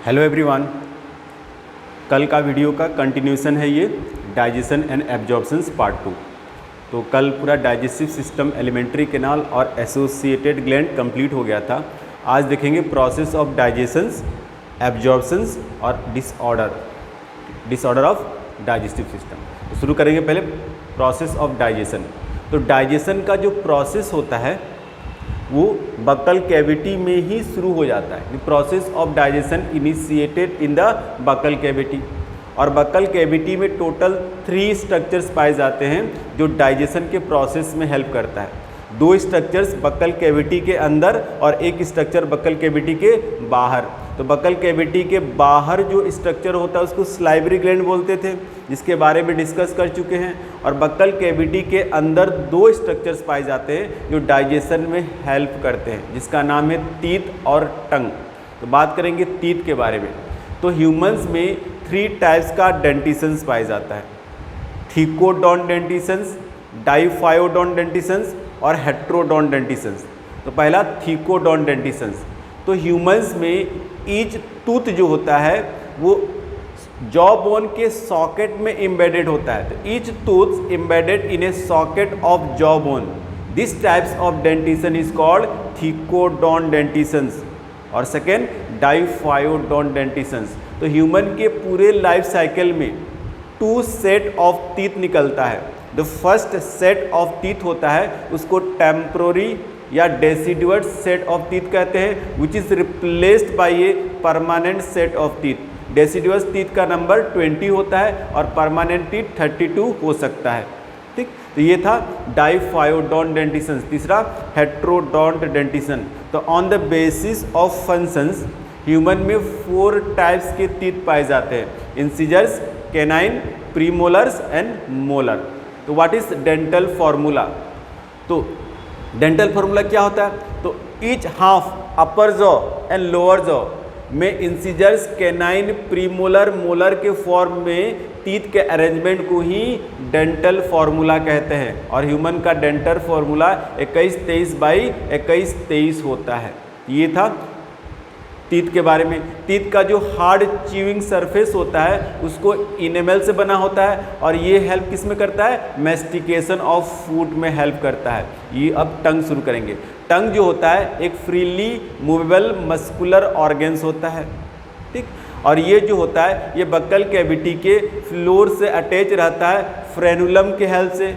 Hello everyone, कल का video का कंटिन्यूशन है ये डाइजेशन एंड एब्जॉर्प्शंस पार्ट 2। तो कल पूरा डाइजेस्टिव सिस्टम, एलिमेंट्री कैनाल और एसोसिएटेड ग्लैंड कंप्लीट हो गया था। आज देखेंगे प्रोसेस ऑफ डाइजेशंस, एब्जॉर्प्शंस और डिसऑर्डर ऑफ डाइजेस्टिव सिस्टम। तो शुरू करेंगे पहले प्रोसेस ऑफ डाइजेशन। तो डाइजेशन का जो प्रोसेस होता है वो बक्कल कैविटी में ही शुरू हो जाता है। The process of digestion initiated in the buccal cavity. और बक्कल कैविटी में टोटल 3 स्ट्रक्चर्स पाए जाते हैं जो डाइजेशन के प्रोसेस में हेल्प करता है। 2 स्ट्रक्चर्स बक्कल कैविटी के अंदर और 1 स्ट्रक्चर बक्कल कैविटी के बाहर। तो बक्कल कैविटी के बाहर जो स्ट्रक्चर होता है उसको सलाइवरी ग्लैंड बोलते थे, जिसके बारे में डिस्कस कर चुके हैं। और बक्कल कैविटी के अंदर 2 स्ट्रक्चर्स पाए जाते हैं जो डाइजेशन में हेल्प करते हैं, जिसका नाम है टीथ और टंग। तो बात करेंगे टीथ के बारे में। तो ह्यूमंस में 3 टाइप्स का डेंटिशंस पाया जाता है: थिकोडोंट डेंटिशंस, डाइफायोडोंट डेंटिशंस और हेट्रोडोंट डेंटिशंस। तो पहला थिकोडोंट डेंटिशंस। तो ह्यूमंस में ईच टूथ जो होता है वो जॉ बोन के सॉकेट में एम्बेडेड होता है। तो each tooth embedded in a socket of jaw bone. This types of dentition is called thecodont dentitions. और सेकेंड, डाइफायोडोंट डेंटिशंस। तो ह्यूमन के पूरे लाइफ साइकिल में 2 सेट ऑफ टीथ निकलता है। The first set of teeth होता है उसको टेम्पोररी या डेसिडुअस सेट ऑफ टीथ कहते हैं, which is replaced by a permanent set of teeth. Deciduous teeth का नंबर 20 होता है और परमानेंट टीथ 32 हो सकता है। ठीक, तो ये था डाइफायोडोंट डेंटिशन। तीसरा, हेट्रोडोंट डेंटिशन। तो on the basis of functions human में 4 टाइप्स के टीथ पाए जाते हैं: incisors, canine, premolars and molar. तो व्हाट इज डेंटल फॉर्मूला? तो डेंटल फार्मूला क्या होता है? तो each half upper jaw and lower jaw में इंसिजर्स, कैनाइन, प्रीमोलर, मोलर के फॉर्म में टीथ के अरेंजमेंट को ही डेंटल फार्मूला कहते हैं। और ह्यूमन का डेंटल फार्मूला 21-23/21-23 होता है। ये था टीथ के बारे में। टीथ का जो हार्ड च्यूइंग सरफेस होता है उसको इनेमल से बना होता है और ये हेल्प किस में करता है? मैस्टिकेशन ऑफ फूड में हेल्प करता है। ये अब टंग शुरू करेंगे। टंग जो होता है एक फ्रीली मूवेबल मस्कुलर ऑर्गेन्स होता है। ठीक, और ये जो होता है ये बक्कल कैविटी के फ्लोर से अटैच रहता है फ्रेनुलम के हेल्प से।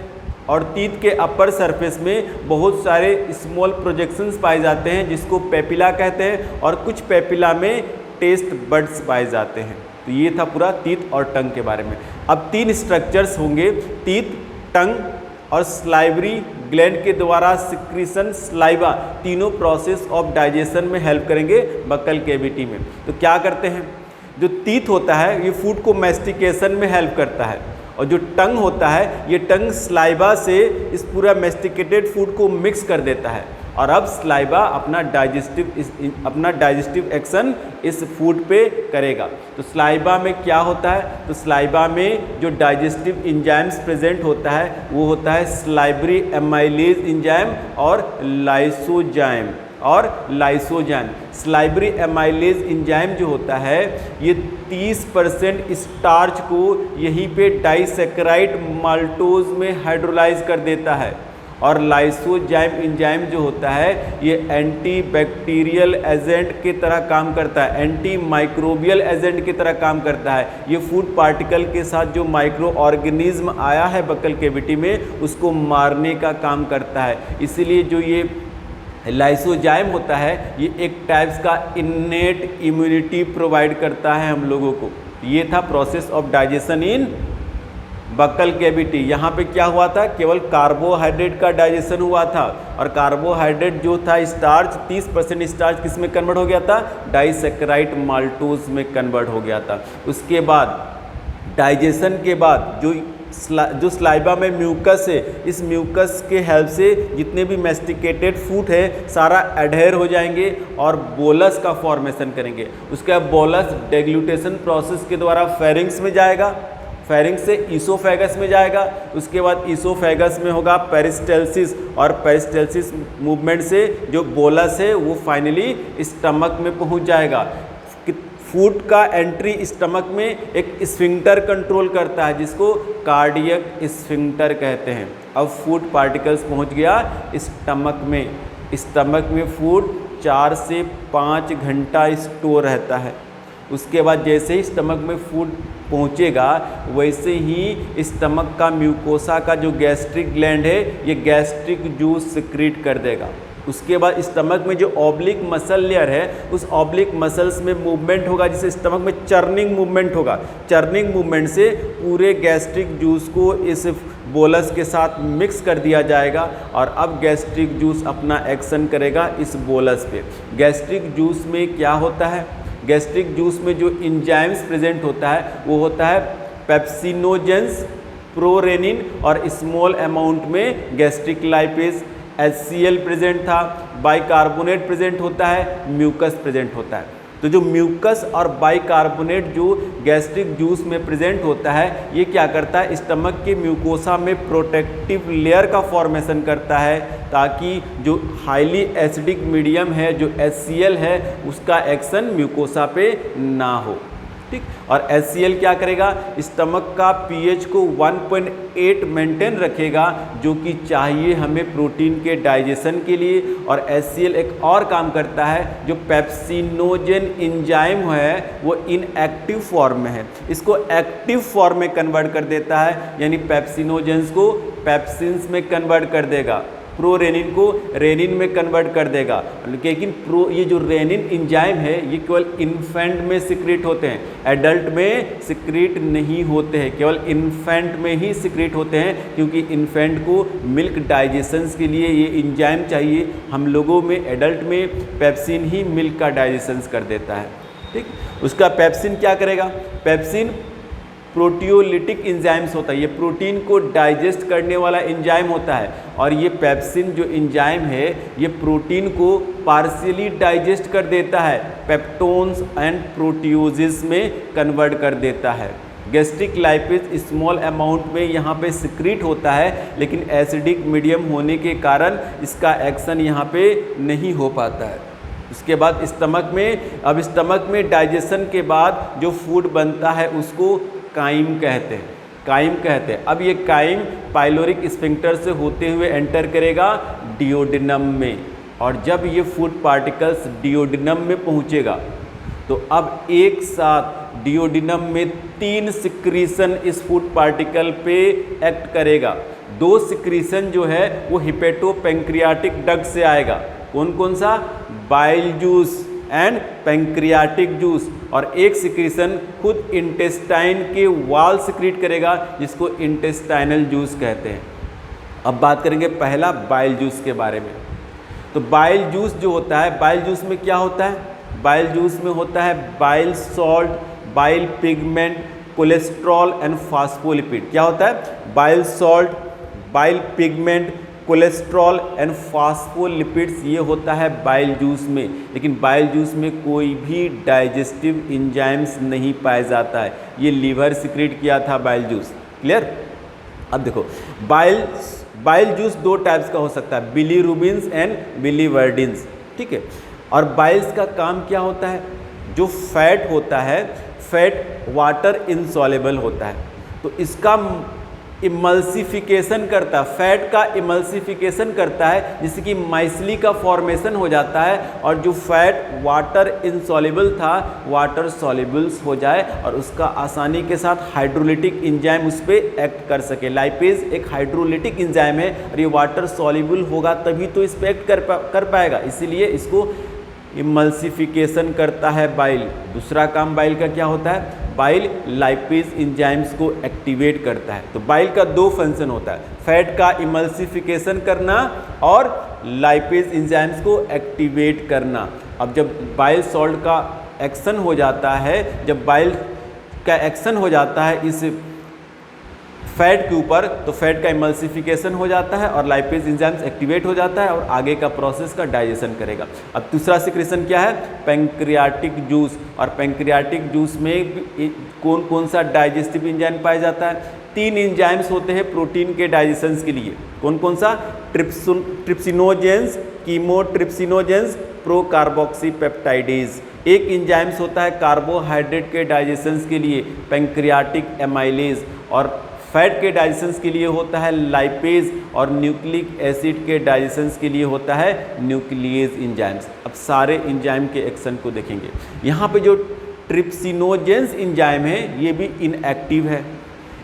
और टीथ के अपर सरफेस में बहुत सारे स्मॉल प्रोजेक्शंस पाए जाते हैं जिसको पेपिला कहते हैं, और कुछ पेपिला में टेस्ट बड्स पाए जाते हैं। तो ये था पूरा टीथ और टंग के बारे में। अब 3 स्ट्रक्चर्स होंगे: टीथ, टंग और स्लाइवरी ग्लैंड के द्वारा सिक्रीशन स्लाइवा। तीनों प्रोसेस ऑफ डाइजेशन में हेल्प करेंगे बक्कल कैविटी में। तो क्या करते हैं? जो टीथ होता है ये फूड को मैस्टिकेशन में हेल्प करता है, और जो टंग होता है ये टंग स्लाइवा से इस पूरा मैस्टिकेटेड फूड को मिक्स कर देता है। और अब स्लाइवा अपना डाइजेस्टिव एक्शन इस फूड पे करेगा। तो स्लाइवा में क्या होता है? तो स्लाइवा में जो डाइजेस्टिव इंजाइम्स प्रेजेंट होता है वो होता है स्लाइवरी एमाइलेज इंजाइम और लाइसोजाइम। स्लाइवरी एमाइलेज इंजाइम जो होता है ये 30% स्टार्च को यहीं पे डाइसैकेराइड माल्टोज में हाइड्रोलाइज कर देता है। और लाइसोजाइम इंजाइम जो होता है ये एंटी बैक्टीरियल एजेंट की तरह काम करता है, एंटी माइक्रोबियल एजेंट की तरह काम करता है। ये फूड पार्टिकल के साथ जो माइक्रो ऑर्गेनिज्म आया है बक्कल कैविटी में उसको मारने का काम करता है। इसीलिए जो ये लाइसोजाइम होता है ये एक टाइप्स का इन्नेट इम्यूनिटी प्रोवाइड करता है हम लोगों को। ये था process of digestion in buccal cavity. यहाँ पे क्या हुआ था? केवल कार्बोहाइड्रेट का डाइजेशन हुआ था, और कार्बोहाइड्रेट जो था स्टार्च, 30% स्टार्च किस में कन्वर्ट हो गया था? डाइसैकेराइड माल्टोज में कन्वर्ट हो गया था। उसके बाद डाइजेशन के बाद जो स्लाइवा में म्यूकस है, इस म्यूकस के हेल्प से जितने भी मैस्टिकेटेड फूड है सारा एडहेयर हो जाएंगे और बोलस का फॉर्मेशन करेंगे। उसके बाद बोलस डेग्लूटेशन प्रोसेस के द्वारा फेरिंग्स में जाएगा, फेरिंग्स से ईसोफेगस में जाएगा। उसके बाद ईसोफेगस में होगा पेरिस्टेल्सिस, और पेरिस्टेल्सिस मूवमेंट से जो बोलस है वो फाइनली स्टमक में पहुंच जाएगा। फूड का एंट्री स्टमक में एक स्फिंक्टर कंट्रोल करता है जिसको कार्डियक स्फिंक्टर कहते हैं। अब फूड पार्टिकल्स पहुंच गया स्टमक में फूड 4 से 5 घंटा स्टोर रहता है। उसके बाद जैसे ही स्टमक में फूड पहुंचेगा वैसे ही स्टमक का म्यूकोसा का जो गैस्ट्रिक ग्लैंड है ये गैस्ट्रिक जूस सिक्रीट कर देगा। उसके बाद स्टमक में जो ऑब्लिक मसल लेयर है उस ऑब्लिक मसल्स में मूवमेंट होगा जिससे स्टमक में चर्निंग मूवमेंट होगा। चर्निंग मूवमेंट से पूरे गैस्ट्रिक जूस को इस बोलस के साथ मिक्स कर दिया जाएगा और अब गैस्ट्रिक जूस अपना एक्शन करेगा इस बोलस पे। गैस्ट्रिक जूस में क्या होता है? गैस्ट्रिक जूस में जो इंजाइम्स प्रेजेंट होता है वो होता है पेप्सिनोजेंस, प्रोरेनिन और स्मॉल अमाउंट में गैस्ट्रिक लाइपेज। HCl प्रेजेंट था, बाइकार्बोनेट प्रेजेंट होता है, म्यूकस प्रेजेंट होता है। तो जो म्यूकस और बाइकार्बोनेट जो गैस्ट्रिक जूस में प्रेजेंट होता है ये क्या करता है? स्टमक के म्यूकोसा में प्रोटेक्टिव लेयर का फॉर्मेशन करता है ताकि जो हाईली एसिडिक मीडियम है जो HCl है उसका एक्शन म्यूकोसा पे ना हो। ठीक, और HCl क्या करेगा? स्टमक का pH को 1.8 मेंटेन रखेगा जो कि चाहिए हमें प्रोटीन के डाइजेशन के लिए। और HCl एक और काम करता है, जो पेप्सिनोजेन एंजाइम है वो इनएक्टिव फॉर्म में है, इसको एक्टिव फॉर्म में कन्वर्ट कर देता है, यानी पेप्सिनोजेंस को पेप्सिन्स में कन्वर्ट कर देगा, प्रोरेनिन को रेनिन में कन्वर्ट कर देगा। लेकिन ये जो रेनिन एंजाइम है ये केवल इन्फेंट में सिक्रीट होते हैं, एडल्ट में सिक्रीट नहीं होते हैं, केवल इन्फेंट में ही सिक्रीट होते हैं क्योंकि इन्फेंट को मिल्क डाइजेशंस के लिए ये एंजाइम चाहिए। हम लोगों में एडल्ट में पेप्सिन ही मिल्क का डाइजेशंस कर देता है। ठीक, उसका पेप्सिन क्या करेगा? पेप्सिन प्रोटियोलिटिक एंजाइम्स होता है, ये प्रोटीन को डाइजेस्ट करने वाला एंजाइम होता है और ये पेप्सिन जो एंजाइम है ये प्रोटीन को पार्शियली डाइजेस्ट कर देता है, पेप्टोन्स एंड प्रोटियोजेस में कन्वर्ट कर देता है। गैस्ट्रिक लाइपेज स्मॉल अमाउंट में यहाँ पे सिक्रीट होता है लेकिन एसिडिक मीडियम होने के कारण इसका एक्शन यहाँ पे नहीं हो पाता है। उसके बाद स्टमक में डाइजेशन के बाद जो फूड बनता है उसको काइम कहते हैं। अब ये काइम पाइलोरिक स्फिंक्टर से होते हुए एंटर करेगा डियोडिनम में और जब ये फूड पार्टिकल्स डियोडिनम में पहुंचेगा तो अब एक साथ डियोडिनम में 3 सिक्रीशन इस फूड पार्टिकल पे एक्ट करेगा। 2 सिक्रीशन जो है वो हिपेटोपेंक्रियाटिक डक्ट से आएगा। कौन कौन सा? Bile juice and pancreatic juice. और एक सिक्रीशन खुद इंटेस्टाइन के वाल सिक्रीट करेगा जिसको इंटेस्टाइनल जूस कहते हैं। अब बात करेंगे पहला बाइल जूस के बारे में। तो बाइल जूस जो होता है, बाइल जूस में क्या होता है? बाइल जूस में होता है bile salt, bile pigment, cholesterol and phospholipid. क्या होता है? Bile salt, bile pigment, cholesterol and phospholipids, ये होता है बाइल जूस में। लेकिन बाइल जूस में कोई भी डाइजेस्टिव एंजाइम्स नहीं पाया जाता है, ये लीवर सिक्रीट किया था बाइल जूस। क्लियर? अब देखो बाइल जूस 2 टाइप्स का हो सकता है, बिलीरुबिन्स एंड बिलीवर्डिन्स। ठीक है, और बाइल्स का काम क्या होता है? जो फैट होता है, फैट वाटर इनसॉल्युबल होता है तो इसका इमल्सिफिकेशन करता है, फैट का इमल्सिफिकेशन करता है जिससे कि माइसली का फॉर्मेशन हो जाता है और जो फैट वाटर इनसॉल्युबल था वाटर सॉल्युबल्स हो जाए और उसका आसानी के साथ हाइड्रोलिटिक एंजाइम उस पर एक्ट कर सके। लाइपेज एक हाइड्रोलिटिक एंजाइम है और ये वाटर सॉल्युबल होगा तभी तो इस पर एक्ट कर पाएगा, इसीलिए इसको इमल्सिफिकेशन करता है बाइल। दूसरा काम बाइल का क्या होता है? बाइल लाइपेज एंजाइम्स को एक्टिवेट करता है। तो बाइल का 2 फंक्शन होता है, फैट का इमल्सिफिकेशन करना और लाइपेज एंजाइम्स को एक्टिवेट करना। अब जब बाइल सॉल्ट का एक्शन हो जाता है, जब बाइल का एक्शन हो जाता है इस फैट के ऊपर तो फैट का इमल्सिफिकेशन हो जाता है और लाइपेज एंजाइम्स एक्टिवेट हो जाता है और आगे का प्रोसेस का डाइजेशन करेगा। अब दूसरा सिक्रेशन क्या है? Pancreatic juice. और पेंक्रियाटिक जूस में कौन कौन सा डाइजेस्टिव एंजाइम पाया जाता है? 3 एंजाइम्स होते हैं प्रोटीन के डाइजेशन के लिए। कौन कौन सा? ट्रिप्सिनोजेंस, कीमोट्रिप्सिनोजेंस प्रोकार्बोक्सी पेप्टाइडेज। एक इंजाइम्स होता है कार्बोहाइड्रेट के डाइजेशंस के लिए पैंक्रियाटिक एमाइलेज, और फैट के डाइजेशंस के लिए होता है लाइपेज, और न्यूक्लिक एसिड के डाइजेशंस के लिए होता है न्यूक्लिएज इंजाइम्स। अब सारे इंजाइम के एक्शन को देखेंगे। यहाँ पे जो ट्रिप्सिनोजेंस इंजाइम है ये भी इनएक्टिव है,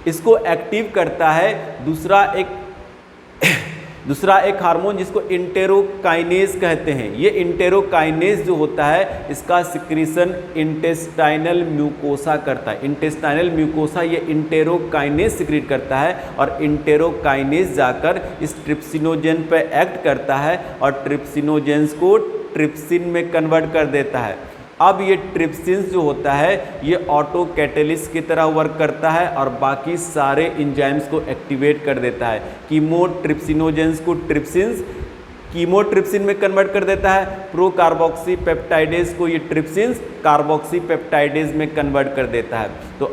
इसको एक्टिव करता है दूसरा एक हार्मोन जिसको इंटेरोकाइनेज कहते हैं। ये इंटेरोकाइनेज जो होता है इसका सिक्रीशन इंटेस्टाइनल म्यूकोसा करता है। इंटेस्टाइनल म्यूकोसा ये इंटेरोकाइनेज सिक्रीट करता है, और इंटेरोकाइनेज जाकर इस ट्रिप्सिनोजेन पे एक्ट करता है और ट्रिप्सिनोजेंस को ट्रिप्सिन में कन्वर्ट कर देता है। अब ये ट्रिप्सिन्स जो होता है ये ऑटो कैटेलिस्ट की तरह वर्क करता है और बाकी सारे इंजाइम्स को एक्टिवेट कर देता है। कीमोट्रिप्सिनोजेंस को ट्रिप्सिन्स कीमोट्रिप्सिन में कन्वर्ट कर देता है, प्रोकार्बोक्सी पेप्टाइडेज को ये ट्रिप्सिन्स कार्बोक्सी पेप्टाइडेज में कन्वर्ट कर देता है। तो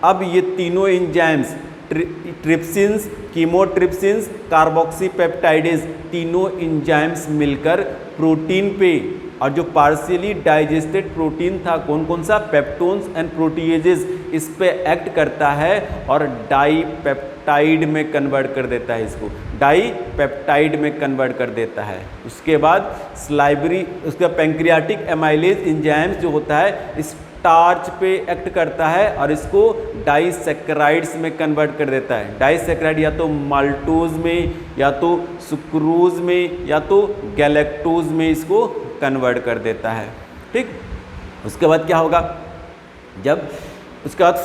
अब ये तीनों इंजाइम्स ट्रिप्सिन्स, कीमोट्रिप्सिन्स, कार्बोक्सी पेप्टाइडेज, तीनों इंजाइम्स मिलकर प्रोटीन पे, और जो पार्शियली डाइजेस्टेड प्रोटीन था कौन कौन सा, पेप्टोन्स एंड प्रोटीएजेस, इस पे एक्ट करता है और डाईपेप्टाइड में कन्वर्ट कर देता है। इसको डाईपेप्टाइड में कन्वर्ट कर देता है। उसके बाद उसका पैंक्रियाटिक एमाइलेज इंजाइम्स जो होता है स्टार्च पे एक्ट करता है और इसको डाइसैकेराइड्स में कन्वर्ट कर देता है। डाइसैकेराइड या तो माल्टोज में, या तो सुक्रोज में, या तो गैलेक्टोज में इसको कन्वर्ट कर देता है। ठीक, उसके बाद क्या होगा, जब उसके बाद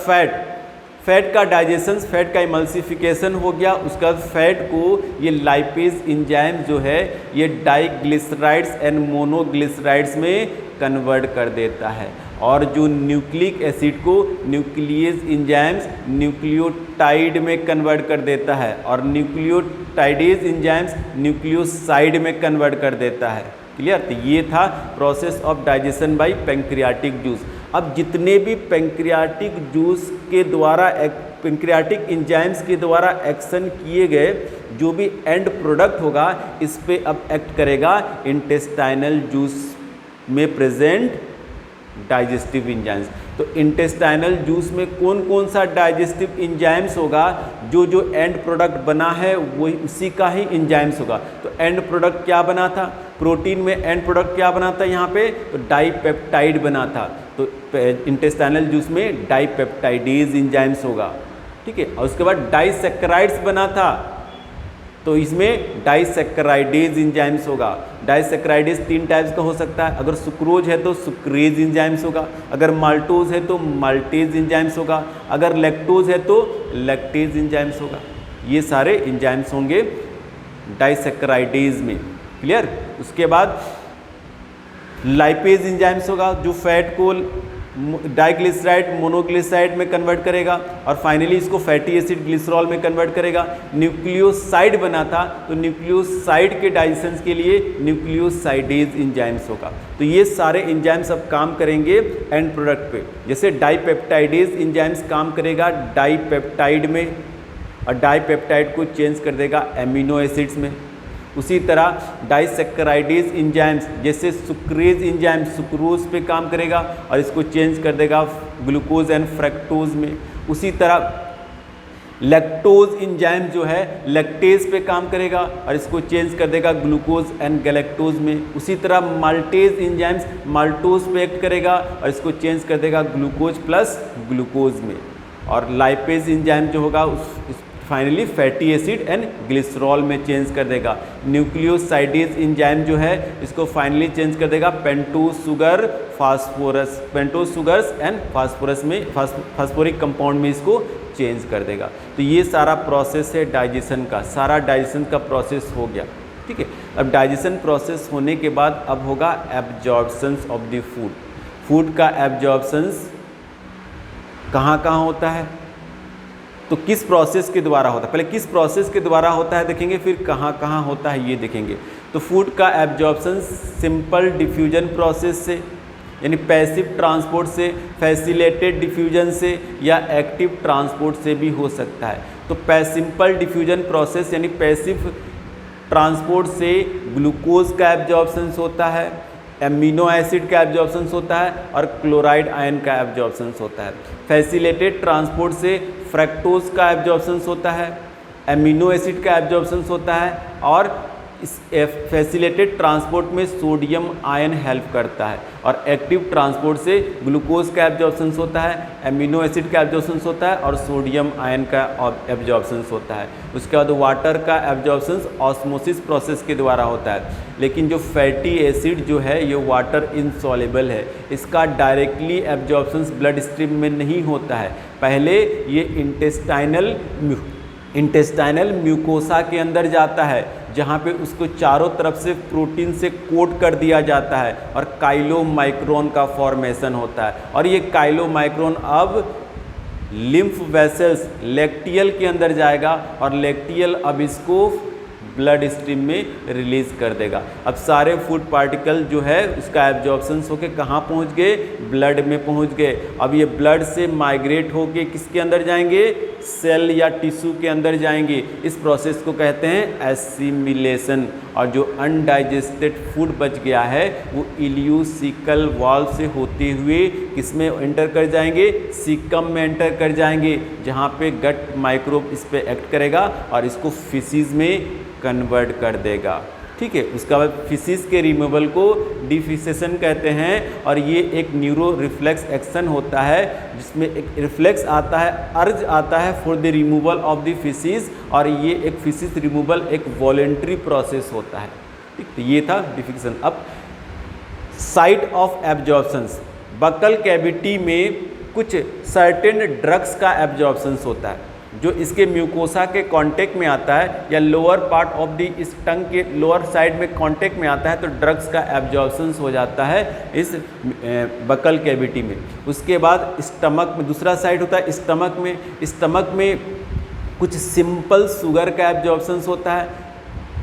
फैट का डाइजेशन, फैट का इमल्सिफिकेशन हो गया। उसके बाद फैट को ये लाइपेज इंजाइम जो है ये डाइग्लिसराइड्स एंड मोनोग्लिसराइड्स में कन्वर्ट कर देता है, और जो न्यूक्लिक एसिड को न्यूक्लियस इंजाइम्स न्यूक्लियोटाइड में कन्वर्ट कर देता है, और न्यूक्लियोटाइडेज इंजाइम्स न्यूक्लियोसाइड में कन्वर्ट कर देता है। क्लियर। तो ये था process of digestion bye pancreatic juice. अब जितने भी पैंक्रियाटिक जूस के द्वारा पैंक्रियाटिक इंजाइम्स के द्वारा एक्शन किए गए जो भी एंड प्रोडक्ट होगा इस पे अब एक्ट करेगा इंटेस्टाइनल जूस में प्रेजेंट डाइजेस्टिव इंजाइम्स। तो इंटेस्टाइनल जूस में कौन कौन सा डाइजेस्टिव इंजाइम्स होगा, जो एंड प्रोडक्ट बना है वही उसी का ही इंजाइम्स होगा। तो एंड प्रोडक्ट क्या बना था, प्रोटीन में एंड प्रोडक्ट क्या बना था यहाँ पे, तो डाइपेप्टाइड बना था। तो इंटेस्टाइनल जूस में डाइपेप्टाइडेज इंजाइम्स होगा। ठीक है। और उसके बाद डाइसैकेराइड्स बना था, तो इसमें डाइसैकेराइडेज इंजाइम्स होगा। डाइसैकेराइडेज 3 टाइप्स का हो सकता है। अगर सुक्रोज है तो सुक्रेज इंजाइम्स होगा, अगर माल्टोज है तो माल्टेज इंजाइम्स होगा, अगर लैक्टोज है तो लैक्टेज इंजाइम्स होगा। ये सारे इंजाइम्स होंगे डाइसैकेराइडेज में। क्लियर। उसके बाद लाइपेज इंजाइम्स होगा जो फैट को डाइग्लिसराइड मोनोग्लिसराइड में कन्वर्ट करेगा, और फाइनली इसको फैटी एसिड ग्लिसरॉल में कन्वर्ट करेगा। न्यूक्लियोसाइड बना था तो न्यूक्लियोसाइड के डाइजेशन के लिए न्यूक्लियोसाइडेज इंजाइम्स होगा। तो ये सारे इंजाइम्स अब काम करेंगे एंड प्रोडक्ट पे। जैसे डाइपेप्टाइडेज इंजाइम्स काम करेगा डाइपेप्टाइड में, और डाइपेप्टाइड को चेंज कर देगा एमिनो एसिड्स में। उसी तरह डाइसैकेराइडेज इंजाइम्स जैसे सुक्रेज इंजाइम सुक्रोज पे काम करेगा और इसको चेंज कर देगा ग्लूकोज एंड फ्रक्टोज में। उसी तरह लैक्टोज इंजाइम जो है लैक्टेज पे काम करेगा और इसको चेंज कर देगा ग्लूकोज एंड गैलेक्टोज में। उसी तरह माल्टेज इंजाइम्स माल्टोज पे एक्ट करेगा और इसको चेंज कर देगा ग्लूकोज प्लस ग्लूकोज में। और लाइपेज इंजाइम जो होगा finally fatty acid and glycerol में चेंज कर देगा। न्यूक्लियोसाइडेज इंजाइम जो है इसको फाइनली चेंज कर देगा pentose sugar phosphorus, pentose sugars and phosphorus में फास्फोरिक कंपाउंड में इसको चेंज कर देगा। तो ये सारा प्रोसेस है डाइजेशन का, सारा डाइजेशन का प्रोसेस हो गया। ठीक है। अब डाइजेशन प्रोसेस होने के बाद अब होगा एब्जॉर्प्शंस ऑफ द फूड। फूड का एब्जॉर्प्शंस कहाँ कहाँ होता है, तो किस प्रोसेस के द्वारा होता है, पहले किस प्रोसेस के द्वारा होता है देखेंगे, फिर कहाँ कहाँ होता है ये देखेंगे। तो फूड का एब्जॉर्प्शन सिंपल डिफ्यूजन प्रोसेस से यानी पैसिव ट्रांसपोर्ट से, फैसिलिटेटेड डिफ्यूजन से या एक्टिव ट्रांसपोर्ट से भी हो सकता है। तो सिंपल डिफ्यूजन प्रोसेस यानी पैसिव ट्रांसपोर्ट से ग्लूकोज का एब्जॉर्प्शन होता है, एमिनो एसिड का एब्जॉर्प्शन होता है और क्लोराइड आयन का एब्जॉर्प्शन होता है। फैसिलिटेटेड ट्रांसपोर्ट से फ्रक्टोज का एब्जॉर्प्शन होता है, एमिनो एसिड का एब्जॉर्प्शन होता है और इस फैसिलिटेटेड ट्रांसपोर्ट में सोडियम आयन हेल्प करता है और एक्टिव ट्रांसपोर्ट से ग्लूकोज का एब्जॉर्प्शन होता है, एमिनो एसिड का एब्जॉर्प्शन होता है और सोडियम आयन का एब्जॉर्प्शन होता है। उसके बाद वाटर का एब्जॉर्प्शन ऑस्मोसिस प्रोसेस के द्वारा होता है। लेकिन जो फैटी एसिड जो है ये वाटर इनसॉल्युबल है, इसका डायरेक्टली एब्जॉर्प्शन ब्लड स्ट्रीम में नहीं होता है। पहले ये इंटेस्टाइनल म्यूकोसा के अंदर जाता है जहाँ पे उसको चारों तरफ से प्रोटीन से कोट कर दिया जाता है और काइलोमाइक्रोन का फॉर्मेशन होता है और ये काइलोमाइक्रोन अब लिम्फ वेसल्स लैक्टियल के अंदर जाएगा और लैक्टियल अब इसको ब्लड स्ट्रीम में रिलीज कर देगा। अब सारे फूड पार्टिकल जो है उसका एब्जॉर्प्शन होके कहाँ पहुँच गए, ब्लड में पहुँच गए। अब ये ब्लड से माइग्रेट होके किसके अंदर जाएंगे, सेल या टिश्यू के अंदर जाएंगे। इस प्रोसेस को कहते हैं एसिमिलेशन। और जो अनडाइजेस्टेड फूड बच गया है वो इलियोसिकल वाल्व से होते हुए किसमें एंटर कर जाएंगे, सीकम में एंटर कर जाएंगे, जहाँ पे गट माइक्रोब इस पे एक्ट करेगा और इसको फिसीज में कन्वर्ट कर देगा। ठीक है, उसके बाद फिसीज के रिमूवल को डिफिसेशन कहते हैं और ये एक न्यूरो रिफ्लेक्स एक्शन होता है जिसमें एक रिफ्लेक्स आता है, अर्ज आता है for the removal of the faeces और ये एक फिसीज रिमूवल एक वॉलेंट्री प्रोसेस होता है। ठीक, तो ये था डिफिसेशन। अब site of absorptions, buccal cavity में कुछ सर्टेन ड्रग्स का एब्जॉर्प्शन होता है जो इसके म्यूकोसा के कांटेक्ट में आता है या लोअर पार्ट ऑफ द इस टंग के लोअर साइड में कांटेक्ट में आता है तो ड्रग्स का एब्जॉर्प्शन हो जाता है इस बकल कैविटी में। उसके बाद स्टमक में दूसरा साइड होता है स्टमक में कुछ सिंपल शुगर का एब्जॉर्प्शन होता है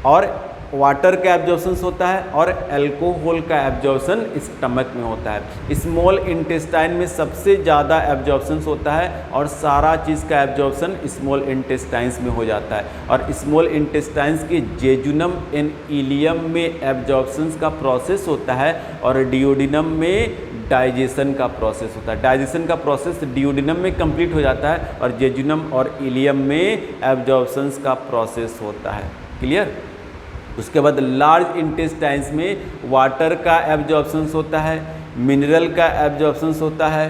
और वाटर का एब्जॉर्प्शन होता है और अल्कोहल का एब्जॉर्प्शन स्टमक में होता है। स्मॉल इंटेस्टाइन में सबसे ज़्यादा एब्जॉर्प्शन होता है और सारा चीज़ का एब्जॉर्प्शन स्मॉल इंटेस्टाइन्स में हो जाता है और स्मॉल इंटेस्टाइन्स के जेजुनम एंड इलियम में एब्जॉर्प्शन का प्रोसेस होता है और डियोडिनम में डाइजेशन का प्रोसेस होता है। डाइजेशन का प्रोसेस डियोडिनम में कंप्लीट हो जाता है और जेजुनम और इलियम में एब्जॉर्प्शन का प्रोसेस होता है। क्लियर। उसके बाद लार्ज इंटेस्टाइन्स में वाटर का एब्जॉर्प्शन होता है, मिनरल का एब्जॉर्प्शन होता है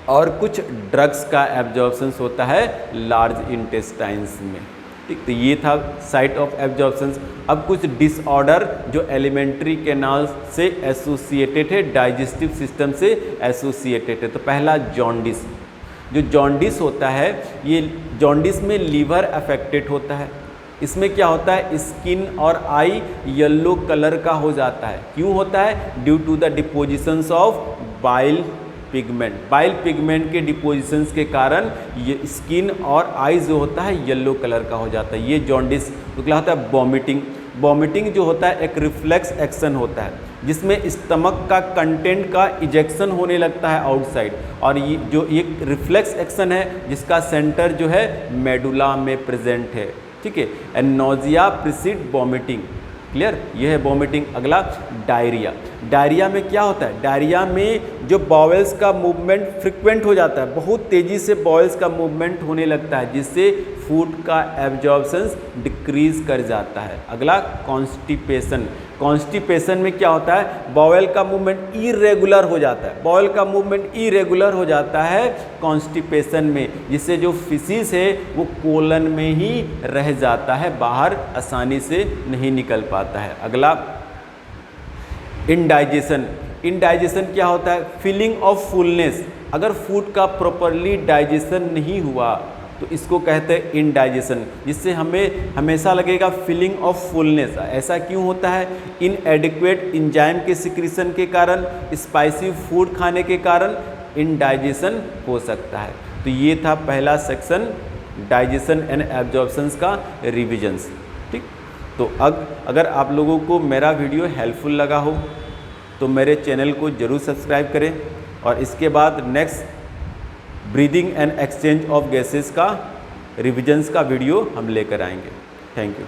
और कुछ ड्रग्स का एब्जॉर्प्शन होता है लार्ज इंटेस्टाइन्स में। ठीक, तो ये था साइट ऑफ एब्जॉर्प्शन। अब कुछ डिसऑर्डर जो एलिमेंट्री कैनाल से एसोसिएटेड है, डाइजेस्टिव सिस्टम से एसोसिएटेड है। तो पहला जॉन्डिस। जो जॉन्डिस होता है ये जॉन्डिस में लीवर अफेक्टेड होता है। इसमें क्या होता है, स्किन और आई येलो कलर का हो जाता है। क्यों होता है, due to the depositions of bile pigment. Bile pigment के डिपोजिशंस के कारण ये स्किन और आई जो होता है येलो कलर का हो जाता है। ये जॉन्डिस। तो क्या होता है, वॉमिटिंग। वॉमिटिंग जो होता है एक रिफ्लेक्स एक्शन होता है जिसमें स्टमक का कंटेंट का इजेक्शन होने लगता है आउटसाइड और ये जो एक रिफ्लेक्स एक्शन है जिसका सेंटर जो है मेडुला में प्रेजेंट है। ठीक है। And nausea precede vomiting. Clear, ये है वॉमिटिंग। अगला डायरिया। डायरिया में क्या होता है, डायरिया में जो बॉवेल्स का मूवमेंट फ्रिक्वेंट हो जाता है, बहुत तेज़ी से बॉवेल्स का मूवमेंट होने लगता है जिससे फूड का एब्जॉर्प्शन डिक्रीज कर जाता है। अगला कॉन्स्टिपेशन। कॉन्स्टिपेशन में क्या होता है, बॉवेल का मूवमेंट इरेगुलर हो जाता है। बॉवेल का मूवमेंट इरेगुलर हो जाता है कॉन्स्टिपेशन में, जिससे जो फिसीज है वो कोलन में ही रह जाता है, बाहर आसानी से नहीं निकल पाता है। अगला इंडाइजेशन। इंडाइजेशन क्या होता है, फीलिंग ऑफ फुलनेस। अगर फूड का प्रॉपरली डाइजेशन नहीं हुआ तो इसको कहते हैं इंडाइजेशन, जिससे हमें हमेशा लगेगा फीलिंग ऑफ फुलनेस। ऐसा क्यों होता है, इनएडिक्वेट एंजाइम के सिक्रीशन के कारण, स्पाइसी फूड खाने के कारण इंडाइजेशन हो सकता है। तो ये था पहला सेक्शन, डाइजेशन एंड एब्जॉर्प्शन का रिविजन्स। ठीक, तो अगर आप लोगों को मेरा वीडियो हेल्पफुल लगा हो तो मेरे चैनल को ज़रूर सब्सक्राइब करें और इसके बाद next breathing and exchange of gases का रिविजन्स का वीडियो हम लेकर आएंगे। Thank you.